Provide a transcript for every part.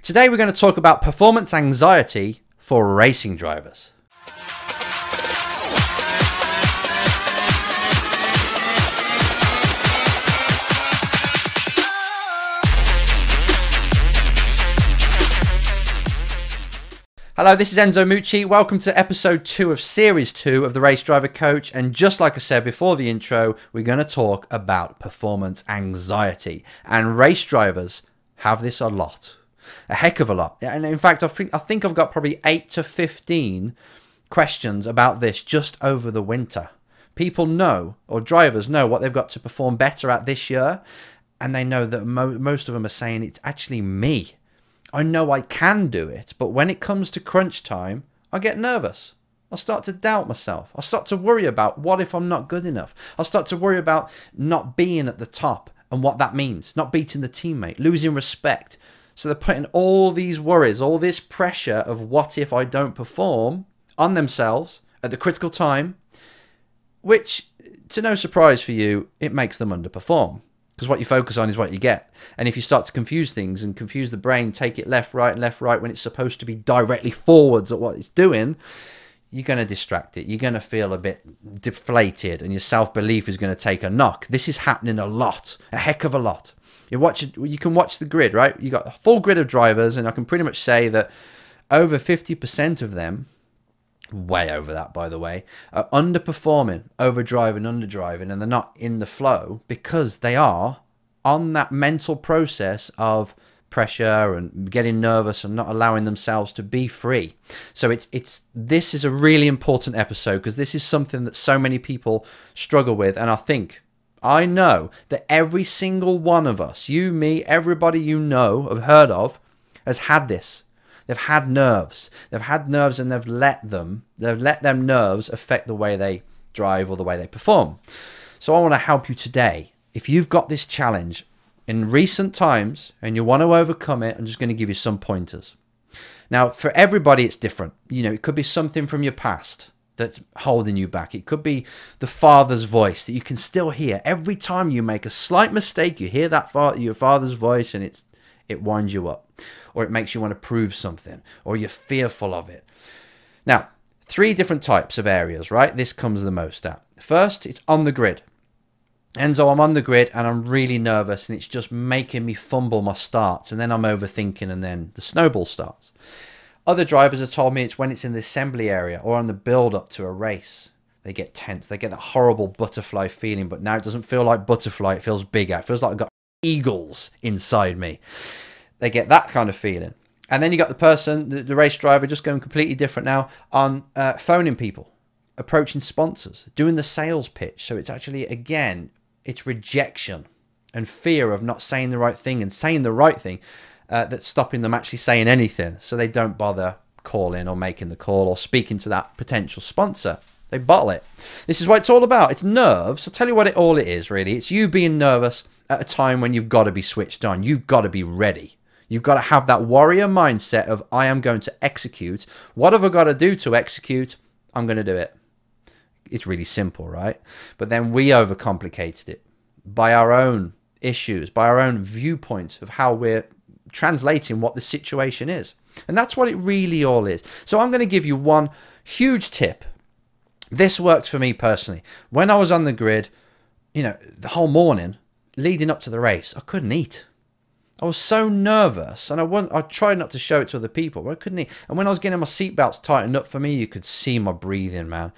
Today we're going to talk about performance anxiety for racing drivers. Hello, this is Enzo Mucci. Welcome to episode 2 of series 2 of the Race Driver Coach. And just like I said before the intro, we're going to talk about performance anxiety. And race drivers have this a lot. A heck of a lot. And in fact, I think I've got probably 8 to 15 questions about this just over the winter. People know, or drivers know, what they've got to perform better at this year. And they know that most of them are saying it's actually me. I know I can do it, but when it comes to crunch time, I get nervous. I start to doubt myself. I start to worry about what if I'm not good enough. I start to worry about not being at the top and what that means, not beating the teammate, losing respect. So they're putting all these worries, all this pressure of what if I don't perform on themselves at the critical time, which, to no surprise for you, it makes them underperform. Because what you focus on is what you get. And if you start to confuse things and confuse the brain, take it left, right, when it's supposed to be directly forwards at what it's doing, you're going to distract it. You're going to feel a bit deflated and your self-belief is going to take a knock. This is happening a lot, a heck of a lot. You can watch the grid, right? You got a full grid of drivers, and I can pretty much say that over 50% of them, way over that by the way, are underperforming, overdriving, underdriving, and they're not in the flow because they are on that mental process of pressure and getting nervous and not allowing themselves to be free. So this is a really important episode because this is something that so many people struggle with, and I know that every single one of us, you, me, everybody you know, have heard of, has had this. They've had nerves. They've had nerves, and they've let them nerves affect the way they drive or the way they perform. So I want to help you today. If you've got this challenge in recent times and you want to overcome it, I'm just going to give you some pointers. Now, for everybody, it's different. You know, it could be something from your past that's holding you back. It could be the father's voice that you can still hear. Every time you make a slight mistake, you hear that your father's voice, and it winds you up. Or it makes you want to prove something, or you're fearful of it. Now, 3 different types of areas, right? This comes the most at. First, it's on the grid. Enzo, I'm on the grid and I'm really nervous and it's just making me fumble my starts, and then I'm overthinking and then the snowball starts. Other drivers have told me it's when it's in the assembly area or on the build up to a race. They get tense, they get that horrible butterfly feeling, but now it doesn't feel like butterfly, it feels bigger. It feels like I've got eagles inside me. They get that kind of feeling. And then you got the person, the race driver, just going completely different now on phoning people, approaching sponsors, doing the sales pitch. So it's actually, again, it's rejection and fear of not saying the right thing and saying the right thing that's stopping them actually saying anything. So they don't bother calling or making the call or speaking to that potential sponsor. They bottle it. This is what it's all about. It's nerves. I'll tell you what it is, really. It's you being nervous at a time when you've got to be switched on. You've got to be ready. You've got to have that warrior mindset of, I am going to execute. What have I got to do to execute? I'm going to do it. It's really simple, right? But then we overcomplicated it by our own issues, by our own viewpoints of how we're translating what the situation is. And that's what it really all is. So I'm going to give you one huge tip. This worked for me personally. When I was on the grid, you know, the whole morning leading up to the race, I couldn't eat. I was so nervous, and I tried not to show it to other people, but I couldn't eat. And when I was getting my seatbelts tightened up for me, you could see my breathing, man.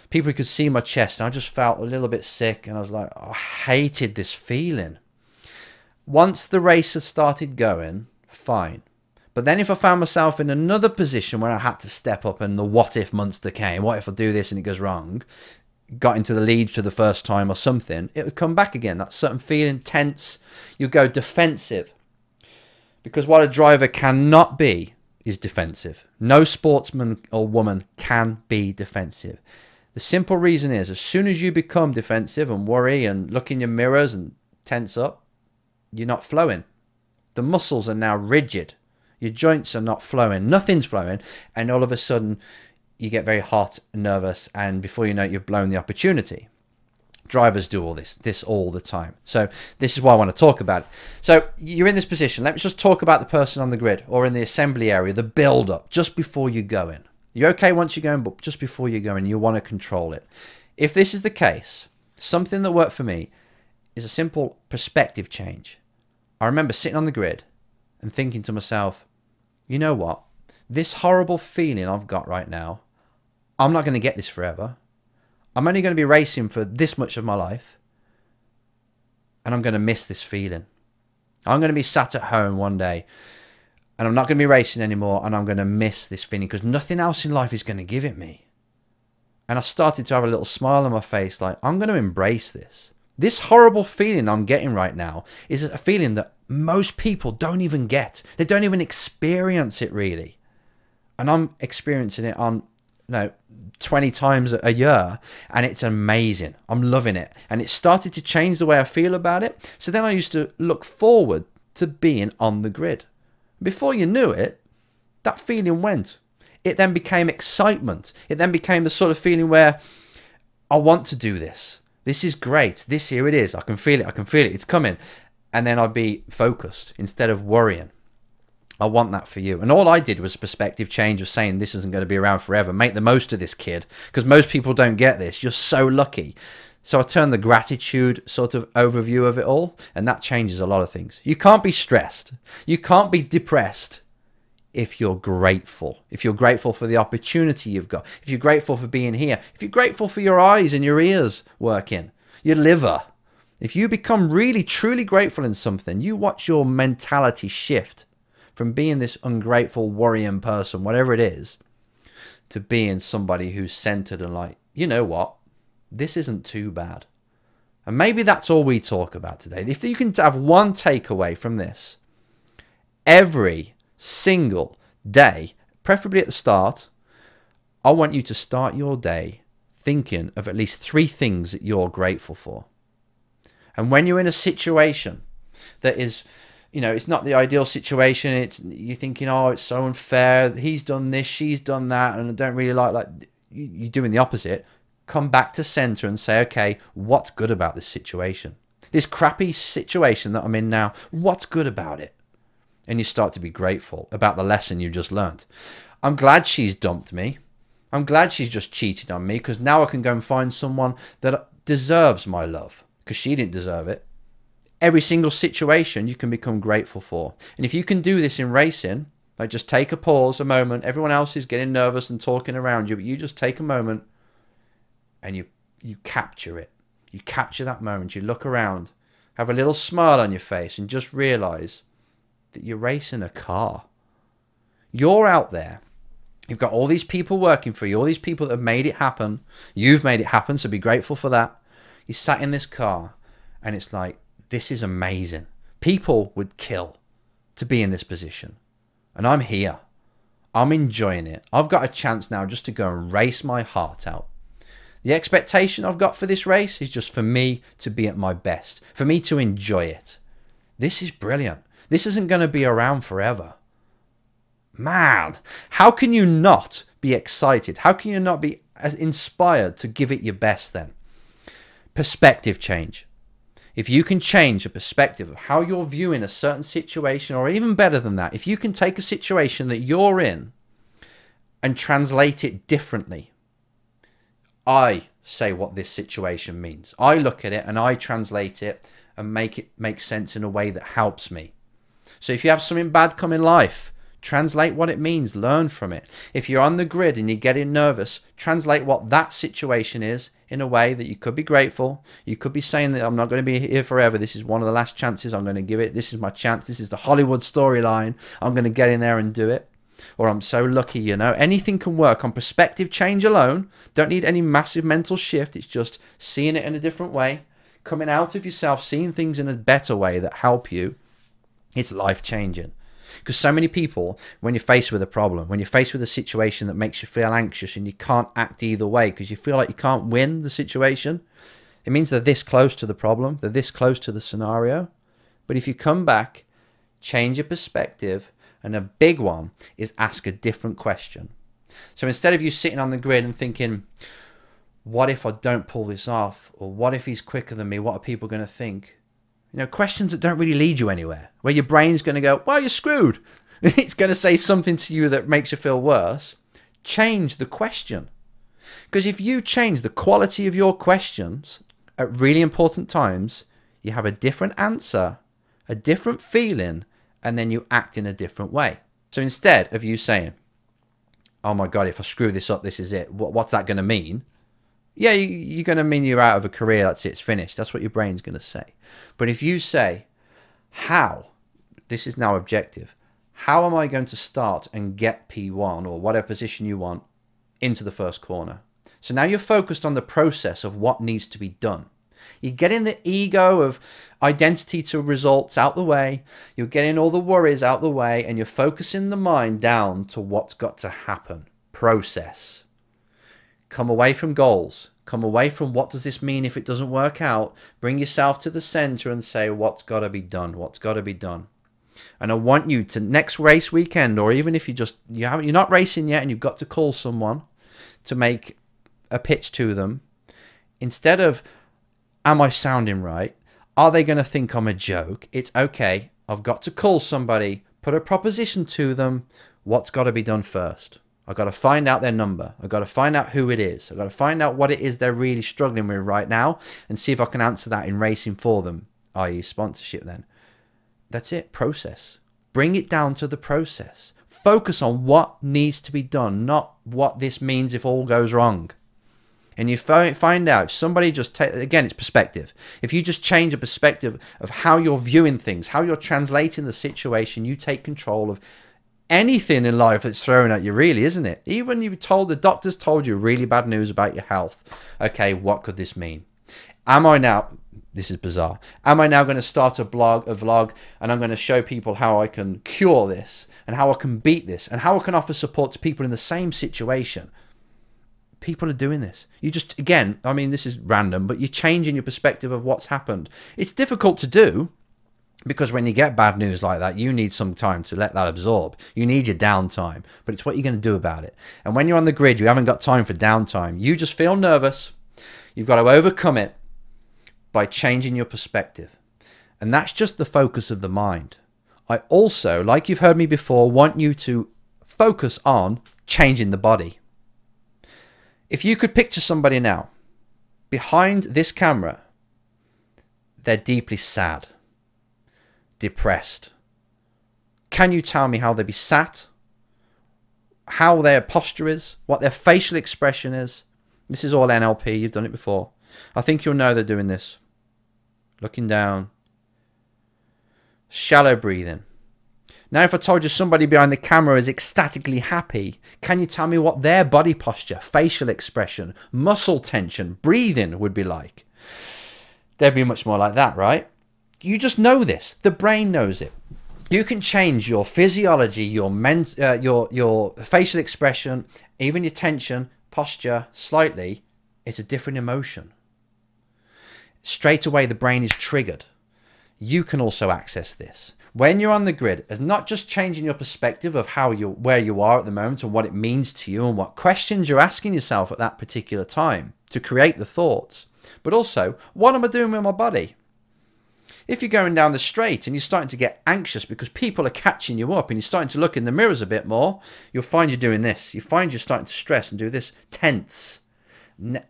People could see my chest, and I just felt a little bit sick, and I was like, I hated this feeling. Once the race had started going, fine. But then if I found myself in another position where I had to step up and the what if monster came, what if I do this and it goes wrong, got into the lead for the first time or something, it would come back again. That certain feeling, tense, you go defensive. Because what a driver cannot be is defensive. No sportsman or woman can be defensive. The simple reason is, as soon as you become defensive and worry and look in your mirrors and tense up, you're not flowing. The muscles are now rigid. Your joints are not flowing. Nothing's flowing. And all of a sudden, you get very hot, nervous, and before you know it, you've blown the opportunity. Drivers do all this all the time. So this is why I want to talk about it. So you're in this position. Let me just talk about the person on the grid or in the assembly area, the build up just before you go in. You're okay once you go in, but just before you go in, you want to control it. If this is the case, something that worked for me is a simple perspective change. I remember sitting on the grid and thinking to myself, you know what? This horrible feeling I've got right now, I'm not going to get this forever. I'm only going to be racing for this much of my life, and I'm going to miss this feeling. I'm going to be sat at home one day, and I'm not going to be racing anymore, and I'm going to miss this feeling because nothing else in life is going to give it me. And I started to have a little smile on my face, like, I'm going to embrace this. This horrible feeling I'm getting right now is a feeling that most people don't even get. They don't even experience it really. And I'm experiencing it on 20 times a year, and it's amazing. I'm loving it, and it started to change the way I feel about it. So then I used to look forward to being on the grid. Before you knew it, that feeling went. It then became excitement. It then became the sort of feeling where I want to do this. This is great. Here it is. I can feel it. I can feel it. It's coming. And then I'd be focused instead of worrying. I want that for you. And all I did was a perspective change of saying this isn't going to be around forever. Make the most of this, kid, because most people don't get this. You're so lucky. So I turned the gratitude sort of overview of it all, and that changes a lot of things. You can't be stressed. You can't be depressed if you're grateful. If you're grateful for the opportunity you've got. If you're grateful for being here. If you're grateful for your eyes and your ears working. Your liver. If you become really, truly grateful in something, you watch your mentality shift from being this ungrateful, worrying person, whatever it is, to being somebody who's centered and like, you know what? This isn't too bad. And maybe that's all we talk about today. If you can have one takeaway from this, every single day, preferably at the start, I want you to start your day thinking of at least 3 things that you're grateful for. And when you're in a situation that is, it's not the ideal situation, you're thinking, oh, it's so unfair, he's done this, she's done that, and I don't really like you're doing the opposite. Come back to center and say, okay, what's good about this situation? This crappy situation that I'm in now, what's good about it? And you start to be grateful about the lesson you just learned. I'm glad she's dumped me. I'm glad she's just cheated on me, because now I can go and find someone that deserves my love, because she didn't deserve it. Every single situation you can become grateful for. And if you can do this in racing, like just take a pause, a moment, everyone else is getting nervous and talking around you, but you just take a moment and you capture it. You capture that moment, you look around, have a little smile on your face, and just realize that you're racing a car. You're out there. You've got all these people working for you, all these people that have made it happen. You've made it happen, so be grateful for that. You sat in this car, and it's like, this is amazing. People would kill to be in this position. And I'm here. I'm enjoying it. I've got a chance now just to go and race my heart out. The expectation I've got for this race is just for me to be at my best, for me to enjoy it. This is brilliant. This isn't going to be around forever. Man, how can you not be excited? How can you not be inspired to give it your best then? Perspective change. If you can change the perspective of how you're viewing a certain situation, or even better than that, if you can take a situation that you're in and translate it differently. I say what this situation means. I look at it and I translate it and make it make sense in a way that helps me. So if you have something bad come in life, translate what it means, learn from it. If you're on the grid and you're getting nervous, translate what that situation is in a way that you could be grateful. You could be saying that I'm not going to be here forever. This is one of the last chances I'm going to give it. This is my chance. This is the Hollywood storyline. I'm going to get in there and do it. Or I'm so lucky, Anything can work on perspective change alone. Don't need any massive mental shift. It's just seeing it in a different way, coming out of yourself, seeing things in a better way that help you. It's life-changing. Because so many people, when you're faced with a problem, when you're faced with a situation that makes you feel anxious and you can't act either way because you feel like you can't win the situation, it means they're this close to the problem, they're this close to the scenario. But if you come back, change your perspective, and a big one is ask a different question. So instead of you sitting on the grid and thinking, what if I don't pull this off? Or what if he's quicker than me? What are people going to think? You know, questions that don't really lead you anywhere, where your brain's going to go, well, you're screwed. It's going to say something to you that makes you feel worse. Change the question. Because if you change the quality of your questions at really important times, you have a different answer, a different feeling, and then you act in a different way. So instead of you saying, oh my God, if I screw this up, this is it. What's that going to mean? Yeah, you're going to mean you're out of a career. That's it, it's finished. That's what your brain's going to say. But if you say, how, this is now objective, how am I going to start and get P1 or whatever position you want into the first corner? So now you're focused on the process of what needs to be done. You're getting the ego of identity to results out the way. You're getting all the worries out the way, and you're focusing the mind down to what's got to happen. Process. Come away from goals. Come away from what does this mean if it doesn't work out. Bring yourself to the center and say what's got to be done. What's got to be done. And I want you to next race weekend, or even if you're not racing yet and you've got to call someone to make a pitch to them, instead of am I sounding right? Are they going to think I'm a joke? It's okay. I've got to call somebody, put a proposition to them. What's got to be done first? I've got to find out their number. I've got to find out who it is. I've got to find out what it is they're really struggling with right now and see if I can answer that in racing for them, i.e. sponsorship then. That's it. Process. Bring it down to the process. Focus on what needs to be done, not what this means if all goes wrong. And you find out if somebody just again, it's perspective. If you just change a perspective of how you're viewing things, how you're translating the situation, you take control of anything in life that's thrown at you, really, isn't it? Even the doctors told you really bad news about your health. Okay, what could this mean? This is bizarre. Am I now going to start a vlog, and I'm going to show people how I can cure this and how I can beat this and how I can offer support to people in the same situation? People are doing this. You just, again, I mean, this is random, but you're changing your perspective of what's happened. It's difficult to do because when you get bad news like that, you need some time to let that absorb. You need your downtime, but it's what you're going to do about it. And when you're on the grid, you haven't got time for downtime. You just feel nervous. You've got to overcome it by changing your perspective. And that's just the focus of the mind. I also, like you've heard me before, want you to focus on changing the body. If you could picture somebody now, behind this camera, they're deeply sad, depressed. Can you tell me how they'd be sat? How their posture is? What their facial expression is? This is all NLP, you've done it before. I think you'll know they're doing this. Looking down. Shallow breathing. Now, if I told you somebody behind the camera is ecstatically happy, can you tell me what their body posture, facial expression, muscle tension, breathing would be like? They'd be much more like that, right? You just know this. The brain knows it. You can change your physiology, your facial expression, even your tension, posture slightly. It's a different emotion. Straight away, the brain is triggered. You can also access this. When you're on the grid, it's not just changing your perspective of where you are at the moment and what it means to you and what questions you're asking yourself at that particular time to create the thoughts, but also, what am I doing with my body? If you're going down the straight and you're starting to get anxious because people are catching you up and you're starting to look in the mirrors a bit more, you'll find you're doing this. You find you're starting to stress and do this, tense.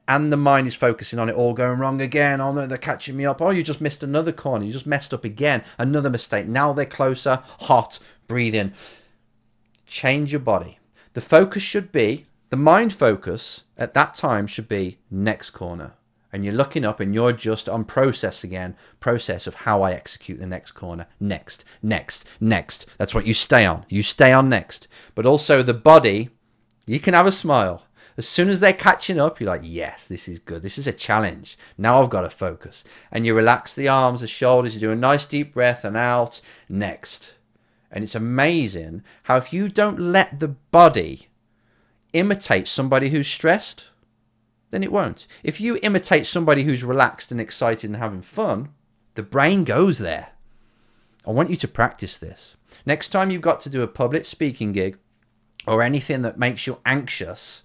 And the mind is focusing on it all going wrong again. Oh no, they're catching me up. Oh, you just missed another corner. You just messed up again. Another mistake. Now they're closer. Hot. Breathe in. Change your body. The focus should be, the mind focus at that time should be next corner. And you're looking up and you're just on process again. Process of how I execute the next corner. Next, next, next. That's what you stay on. You stay on next. But also the body, you can have a smile. As soon as they're catching up, you're like, yes, this is good. This is a challenge. Now I've got to focus. And you relax the arms, the shoulders. You do a nice deep breath and out. Next. And it's amazing how if you don't let the body imitate somebody who's stressed, then it won't. If you imitate somebody who's relaxed and excited and having fun, the brain goes there. I want you to practice this. Next time you've got to do a public speaking gig or anything that makes you anxious,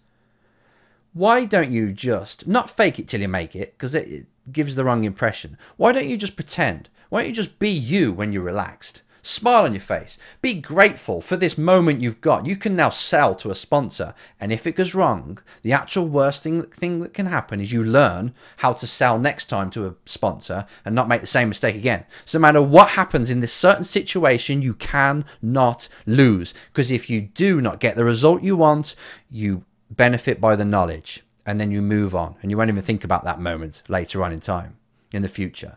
Why don't you just not fake it till you make it, because it gives the wrong impression. Why don't you just pretend? Why don't you just be you when you're relaxed? Smile on your face. Be grateful for this moment you've got. You can now sell to a sponsor. And if it goes wrong, the actual worst thing that can happen is you learn how to sell next time to a sponsor and not make the same mistake again. So no matter what happens in this certain situation, you cannot lose. Because if you do not get the result you want, you benefit by the knowledge. And then you move on. And you won't even think about that moment later on in time, in the future.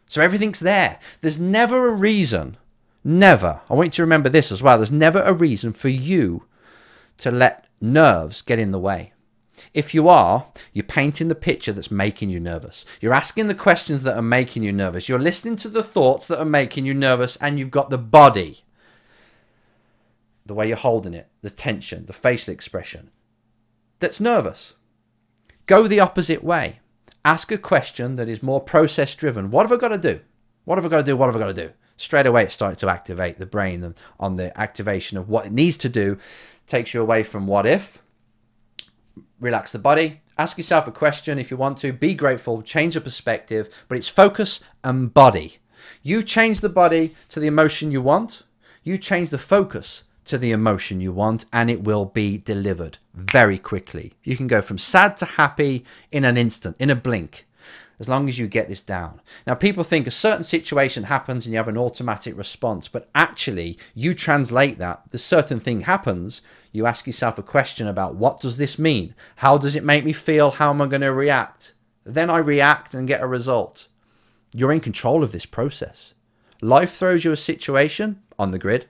So everything's there. There's never a reason. Never. I want you to remember this as well. There's never a reason for you to let nerves get in the way. If you are, you're painting the picture that's making you nervous. You're asking the questions that are making you nervous. You're listening to the thoughts that are making you nervous, and you've got the body, the way you're holding it, the tension, the facial expression, that's nervous. Go the opposite way. Ask a question that is more process driven. What have I got to do? What have I got to do? What have I got to do? Straight away, it starts to activate the brain on the activation of what it needs to do. Takes you away from what if. Relax the body. Ask yourself a question if you want to. Be grateful. Change the perspective. But it's focus and body. You change the body to the emotion you want. You change the focus to the emotion you want, and it will be delivered very quickly. You can go from sad to happy in an instant, in a blink. As long as you get this down. Now, people think a certain situation happens and you have an automatic response, but actually you translate that. The certain thing happens, you ask yourself a question about what does this mean? How does it make me feel? How am I going to react? Then I react and get a result. You're in control of this process. Life throws you a situation on the grid,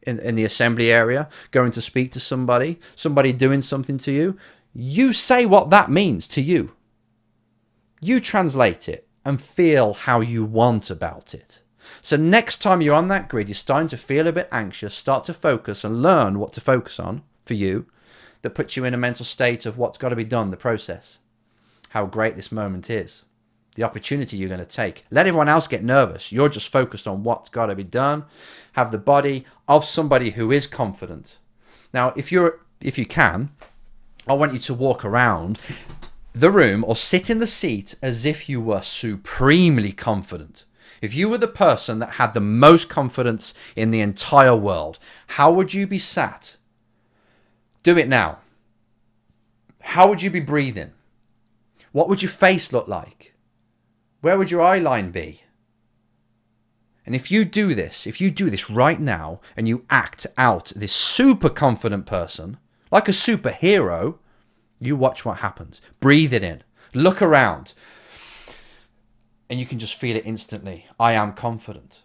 in the assembly area, going to speak to somebody doing something to you. You say what that means to you. You translate it and feel how you want about it. So next time you're on that grid, you're starting to feel a bit anxious, start to focus and learn what to focus on for you that puts you in a mental state of what's got to be done, the process, how great this moment is, the opportunity you're going to take. Let everyone else get nervous. You're just focused on what's got to be done. Have the body of somebody who is confident. Now, if you can, I want you to walk around the room or sit in the seat as if you were supremely confident. If you were the person that had the most confidence in the entire world, how would you be sat? Do it now. How would you be breathing? What would your face look like? Where would your eye line be? And if you do this right now and you act out this super confident person, like a superhero, you watch what happens. Breathe it in. Look around. And you can just feel it instantly. I am confident.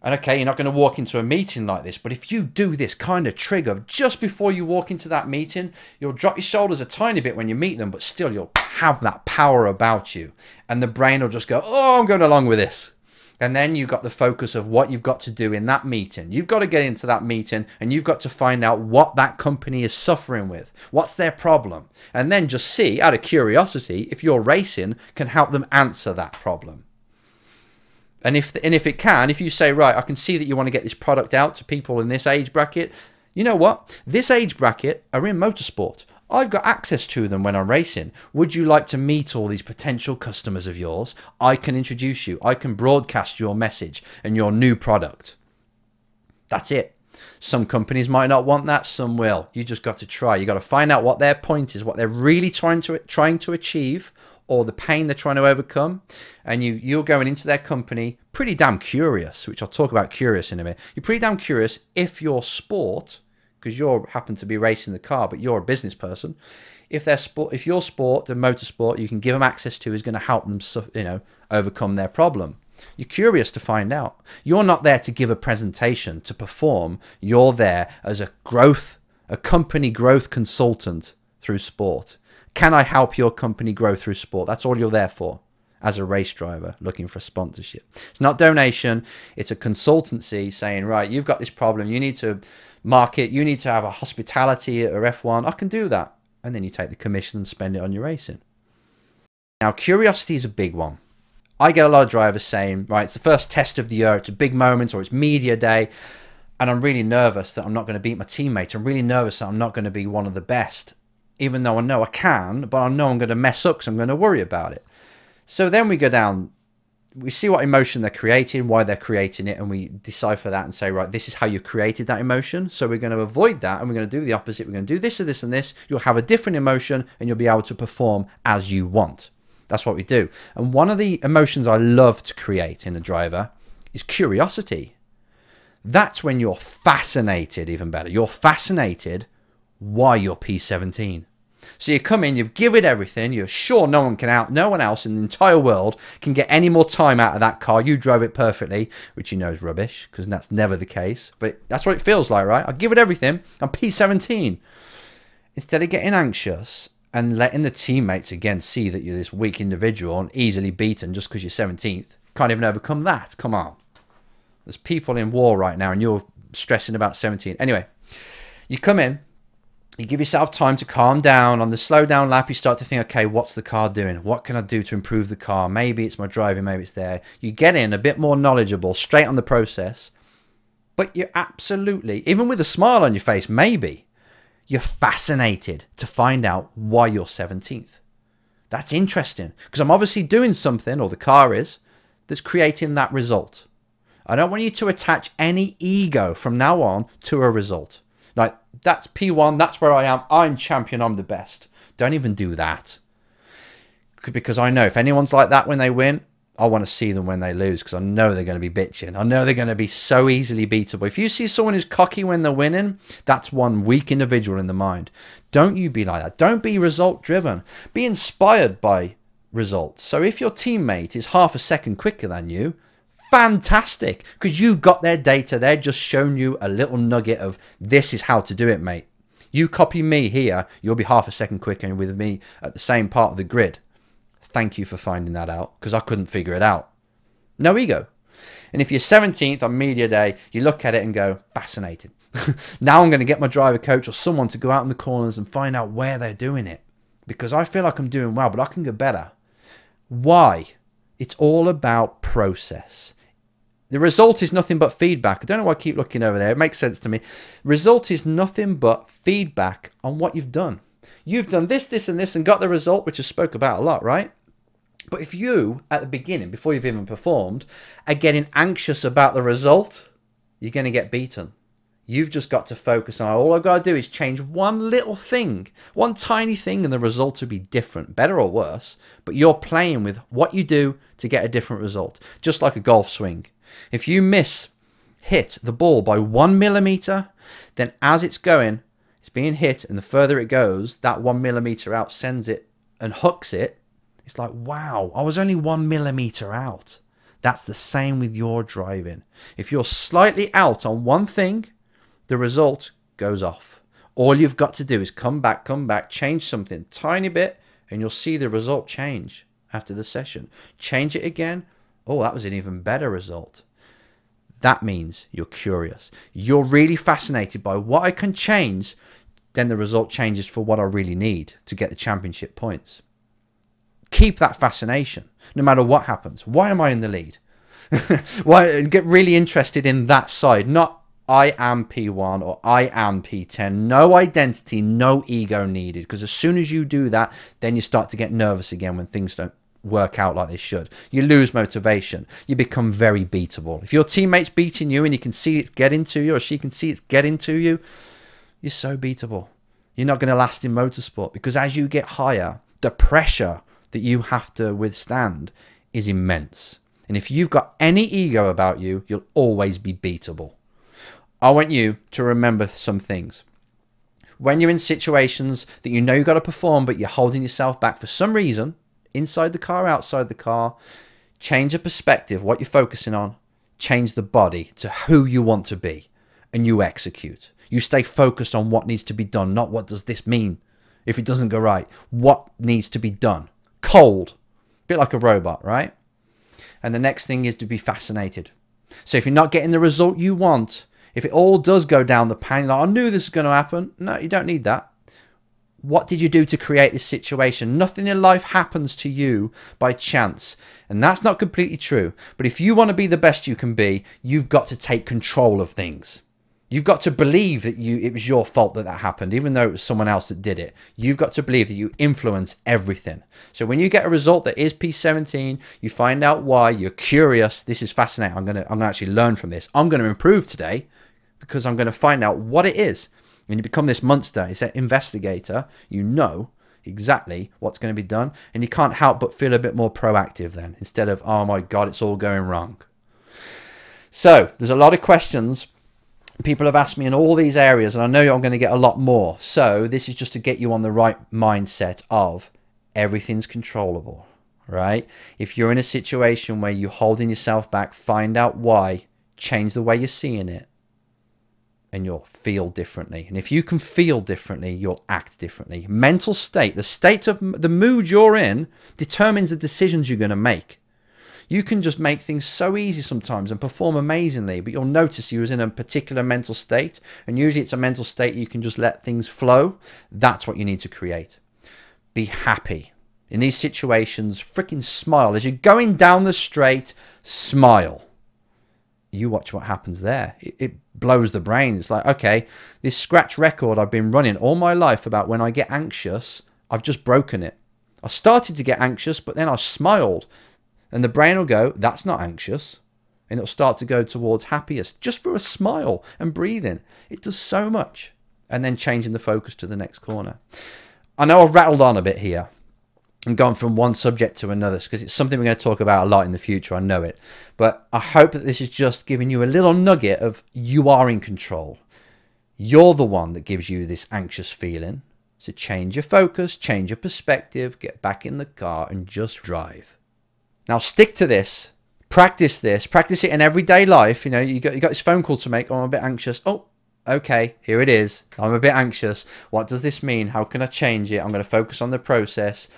And okay, you're not going to walk into a meeting like this, but if you do this kind of trigger just before you walk into that meeting, you'll drop your shoulders a tiny bit when you meet them, but still you'll have that power about you. And the brain will just go, oh, I'm going along with this. And then you've got the focus of what you've got to do in that meeting. You've got to get into that meeting and you've got to find out what that company is suffering with. What's their problem? And then just see, out of curiosity, if your racing can help them answer that problem. And if you say, right, I can see that you want to get this product out to people in this age bracket. You know what? This age bracket are in motorsport. I've got access to them when I'm racing. Would you like to meet all these potential customers of yours? I can introduce you. I can broadcast your message and your new product. That's it. Some companies might not want that. Some will. You just got to try. You got to find out what their point is, what they're really trying to achieve, or the pain they're trying to overcome. And you're going into their company pretty damn curious, which I'll talk about curious in a minute. You're pretty damn curious if your sport, because you happen to be racing the car, but you're a business person. If your sport, the motorsport, you can give them access to is going to help them, overcome their problem. You're curious to find out. You're not there to give a presentation, to perform. You're there as a company growth consultant through sport. Can I help your company grow through sport? That's all you're there for as a race driver looking for sponsorship. It's not donation. It's a consultancy saying, right, you've got this problem. You need to market. You need to have a hospitality or F1. I can do that. And then you take the commission and spend it on your racing. Now, curiosity is a big one. I get a lot of drivers saying, right, it's the first test of the year. It's a big moment, or it's media day. And I'm really nervous that I'm not going to beat my teammate. I'm really nervous that I'm not going to be one of the best. even though I know I can, but I know I'm going to mess up because I'm going to worry about it. So then we go down, we see what emotion they're creating, why they're creating it, and we decipher that and say, right, this is how you created that emotion. So we're going to avoid that, and we're going to do the opposite. We're going to do this and this and this. You'll have a different emotion, and you'll be able to perform as you want. That's what we do. And one of the emotions I love to create in a driver is curiosity. That's when you're fascinated, even better. You're fascinated why you're P17. So you come in, you've given it everything, you're sure no one else in the entire world can get any more time out of that car. You drove it perfectly, which you know is rubbish, because that's never the case. But that's what it feels like, right? I give it everything, I'm P17. Instead of getting anxious and letting the teammates again see that you're this weak individual and easily beaten just because you're 17th, can't even overcome that. Come on. There's people in war right now and you're stressing about 17. Anyway, you come in, you give yourself time to calm down. On the slow down lap, you start to think, okay, what's the car doing? What can I do to improve the car? Maybe it's my driving, maybe it's there. You get in a bit more knowledgeable, straight on the process, but you're absolutely, even with a smile on your face, maybe, you're fascinated to find out why you're 17th. That's interesting, because I'm obviously doing something, or the car is, that's creating that result. I don't want you to attach any ego from now on to a result. Like, that's P1, that's where I am, I'm champion, I'm the best. Don't even do that. Because I know if anyone's like that when they win, I want to see them when they lose, because I know they're going to be bitching. I know they're going to be so easily beatable. If you see someone who's cocky when they're winning, that's one weak individual in the mind. Don't you be like that. Don't be result driven. Be inspired by results. So if your teammate is half a second quicker than you, fantastic, because you've got their data. They're just shown you a little nugget of this is how to do it, mate. You copy me here, you'll be half a second quicker with me at the same part of the grid. Thank you for finding that out, because I couldn't figure it out. No ego. And if you're 17th on media day, you look at it and go, fascinated. Now I'm going to get my driver coach or someone to go out in the corners and find out where they're doing it, because I feel like I'm doing well, but I can get better. Why? It's all about process. The result is nothing but feedback. I don't know why I keep looking over there. It makes sense to me. Result is nothing but feedback on what you've done. You've done this, this, and this and got the result, which I spoke about a lot, right? But if you, at the beginning, before you've even performed, are getting anxious about the result, you're going to get beaten. You've just got to focus on, all I've got to do is change one little thing, one tiny thing, and the result will be different, better or worse. But you're playing with what you do to get a different result, just like a golf swing. If you hit the ball by 1 millimeter, then as it's going, it's being hit, and the further it goes, that 1 millimeter out sends it and hooks it. It's like, wow, I was only 1 millimeter out. That's the same with your driving. If you're slightly out on one thing, the result goes off. All you've got to do is come back, change something tiny bit, and you'll see the result change after the session. Change it again. Oh, that was an even better result. That means you're curious. You're really fascinated by what I can change. Then the result changes for what I really need to get the championship points. Keep that fascination no matter what happens. Why am I in the lead? Why get really interested in that side, not I am P1 or I am P10. No identity, no ego needed, because as soon as you do that, then you start to get nervous again when things don't work out like they should. You lose motivation. You become very beatable. If your teammate's beating you and you can see it's getting to you, or she can see it's getting to you, you're so beatable. You're not going to last in motorsport, because as you get higher, the pressure that you have to withstand is immense. And if you've got any ego about you, you'll always be beatable. I want you to remember some things. When you're in situations that you know you've got to perform, but you're holding yourself back for some reason, inside the car, outside the car, change the perspective, what you're focusing on, change the body to who you want to be, and you execute. You stay focused on what needs to be done, not what does this mean if it doesn't go right. What needs to be done? Cold. A bit like a robot, right? And the next thing is to be fascinated. So if you're not getting the result you want, if it all does go down the pan, like, I knew this was going to happen. No, you don't need that. What did you do to create this situation? Nothing in life happens to you by chance. And that's not completely true. But if you want to be the best you can be, you've got to take control of things. You've got to believe that it was your fault that happened, even though it was someone else that did it. You've got to believe that you influence everything. So when you get a result that is P17, you find out why, you're curious. This is fascinating. I'm gonna actually learn from this. I'm going to improve today because I'm going to find out what it is. And you become this monster. It's an investigator. You know exactly what's going to be done. And you can't help but feel a bit more proactive then, instead of, oh my God, it's all going wrong. So there's a lot of questions people have asked me in all these areas, and I know I'm going to get a lot more. So this is just to get you on the right mindset of everything's controllable, right? If you're in a situation where you're holding yourself back, find out why, change the way you're seeing it, and you'll feel differently. And if you can feel differently, you'll act differently. Mental state, the state of the mood you're in, determines the decisions you're going to make. You can just make things so easy sometimes and perform amazingly, but you'll notice you was in a particular mental state, and usually it's a mental state you can just let things flow. That's what you need to create. Be happy. In these situations, freaking smile. As you're going down the straight, smile. You watch what happens there. It blows the brain. It's like, okay, this scratch record I've been running all my life about when I get anxious, I've just broken it. I started to get anxious, but then I smiled. And the brain will go, that's not anxious. And it'll start to go towards happiest just for a smile and breathing. It does so much. And then changing the focus to the next corner. I know I've rattled on a bit here and gone from one subject to another because it's something we're going to talk about a lot in the future. I know it. But I hope that this is just giving you a little nugget of you are in control. You're the one that gives you this anxious feeling. So change your focus, change your perspective, get back in the car and just drive. Now stick to this, practice it in everyday life. You know, you got this phone call to make. Oh, I'm a bit anxious. Oh, okay, here it is. I'm a bit anxious. What does this mean? How can I change it? I'm going to focus on the process.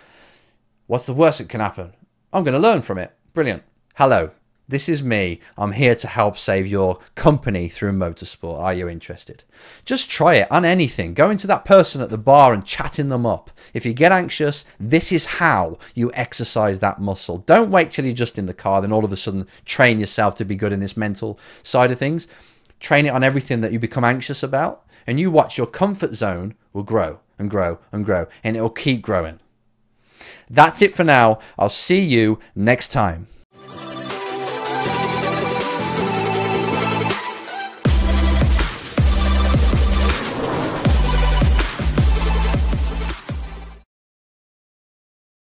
What's the worst that can happen? I'm going to learn from it. Brilliant. Hello, this is me. I'm here to help save your company through motorsport. Are you interested? Just try it on anything. Go into that person at the bar and chatting them up. If you get anxious, this is how you exercise that muscle. Don't wait till you're just in the car, then all of a sudden train yourself to be good in this mental side of things. Train it on everything that you become anxious about, and you watch your comfort zone will grow and grow and grow, and it will keep growing. That's it for now. I'll see you next time.